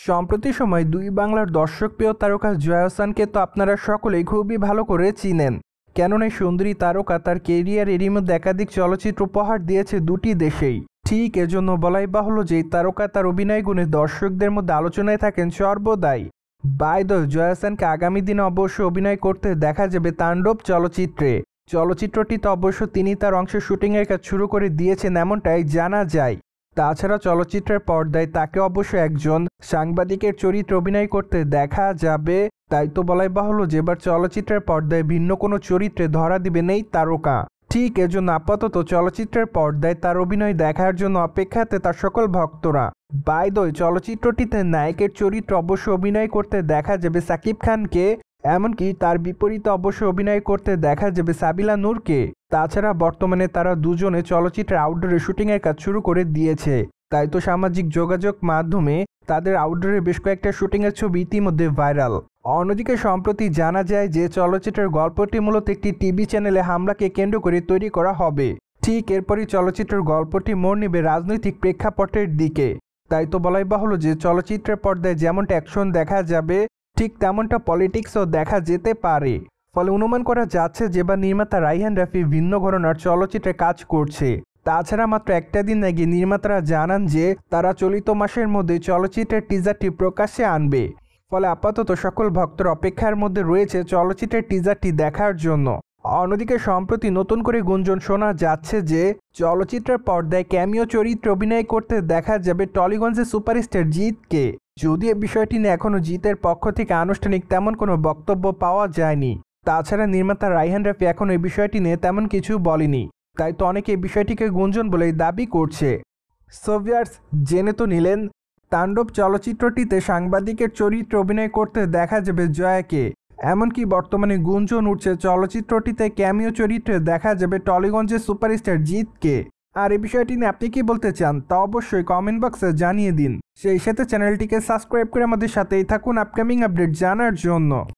সম্প্রতি সময় দুই বাংলার দর্শকপ্রিয় তারকা জয়া আহসানকে তো আপনারা সকলেই খুবই ভালো করে চিনেন। কেননা এই সুন্দরী তারকা তার কেরিয়ার এরই মধ্যে একাধিক চলচ্চিত্র উপহার দিয়েছে দুটি দেশেই। ঠিক এজন্য বলাই বাহুল্য যে এই তারকা তার অভিনয় গুণে দর্শকদের মধ্যে আলোচনায় থাকেন সর্বদাই। বাই দ্য ওয়ে, জয়া আহসানকে আগামী দিনে অবশ্য অভিনয় করতে দেখা যাবে তাণ্ডব চলচ্চিত্রে। চলচ্চিত্রটিতে অবশ্য তিনি তার অংশের শুটিংয়ের কাজ শুরু করে দিয়েছেন এমনটাই জানা যায়। তাছাড়া চলচ্চিত্রের পর্দায় তাকে অবশ্য একজন সাংবাদিকের চরিত্রে অভিনয় করতে দেখা যাবে। তাই তো বলাই বাহুল্য যে এবার চলচ্চিত্রের পর্দায় ভিন্ন কোনো চরিত্রে ধরা দিবেন এই তারকা। ঠিক এজন্য আপাতত চলচ্চিত্রের পর্দায় তার অভিনয় দেখার জন্য অপেক্ষাতে তার সকল ভক্তরা। বাই দ্য ওয়ে, চলচ্চিত্রটিতে নায়কের চরিত্রে অবশ্য অভিনয় করতে দেখা যাবে সাকিব খানকে, এমনকি তার বিপরীতে অবশ্য অভিনয় করতে দেখা যাবে সাবিলা নূরকে। তাছাড়া বর্তমানে তারা দুজনে চলচ্চিত্রের আউটডোরে শুটিংয়ের কাজ শুরু করে দিয়েছে। তাই তো সামাজিক যোগাযোগ মাধ্যমে তাদের আউটডোরে বেশ কয়েকটা শুটিংয়ের ছবি ইতিমধ্যে ভাইরাল। অন্যদিকে সম্প্রতি জানা যায় যে চলচ্চিত্রের গল্পটি মূলত একটি টিভি চ্যানেলে হামলাকে কেন্দ্র করে তৈরি করা হবে। ঠিক এরপরই চলচ্চিত্রের গল্পটি মোড় নেবে রাজনৈতিক প্রেক্ষাপটের দিকে। তাই তো বলাই বাহুল্য যে চলচ্চিত্রের পর্দায় যেমনটা অ্যাকশন দেখা যাবে, ঠিক তেমনটা পলিটিক্সও দেখা যেতে পারে। ফলে অনুমান করা যাচ্ছে যে এবার নির্মাতা রায়হান রাফি ভিন্ন ঘরানার চলচ্চিত্রে কাজ করছে। তাছাড়া মাত্র একটা দিন আগে নির্মাতারা জানান যে তারা চলিত মাসের মধ্যে চলচ্চিত্রের টিজারটি প্রকাশ্যে আনবে। ফলে আপাতত সকল ভক্তর অপেক্ষার মধ্যে রয়েছে চলচ্চিত্রের টিজারটি দেখার জন্য। অন্যদিকে সম্প্রতি নতুন করে গুঞ্জন শোনা যাচ্ছে যে চলচ্চিত্রের পর্দায় ক্যামিও চরিত্রে অভিনয় করতে দেখা যাবে টলিগঞ্জের সুপারস্টার জিতকে। যদিও বিষয়টি নিয়ে এখনও জিতের পক্ষ থেকে আনুষ্ঠানিক তেমন কোনো বক্তব্য পাওয়া যায়নি। তাছাড়া নির্মাতা রায়হান রাফি এখন এই বিষয়টি নিয়ে তেমন কিছু বলেনি। তাই তো অনেকে এই বিষয়টিকে গুঞ্জন বলেই দাবি করছে। সো ভিউয়ার্স, জেনে তো নিলেন তাণ্ডব চলচ্চিত্রটিতে সাংবাদিকের চরিত্রে অভিনয় করতে দেখা যাবে জয়াকে। এমনকি বর্তমানে গুঞ্জন উঠছে চলচ্চিত্রটিতে ক্যামিও চরিত্রে দেখা যাবে টলিগঞ্জের সুপারস্টার জিতকে। আর এই বিষয়টি নিয়ে আপনি কি বলতে চান তা অবশ্যই কমেন্ট বক্সে জানিয়ে দিন। সেই সাথে চ্যানেলটিকে সাবস্ক্রাইব করে আমাদের সাথেই থাকুন আপকামিং আপডেট জানার জন্য।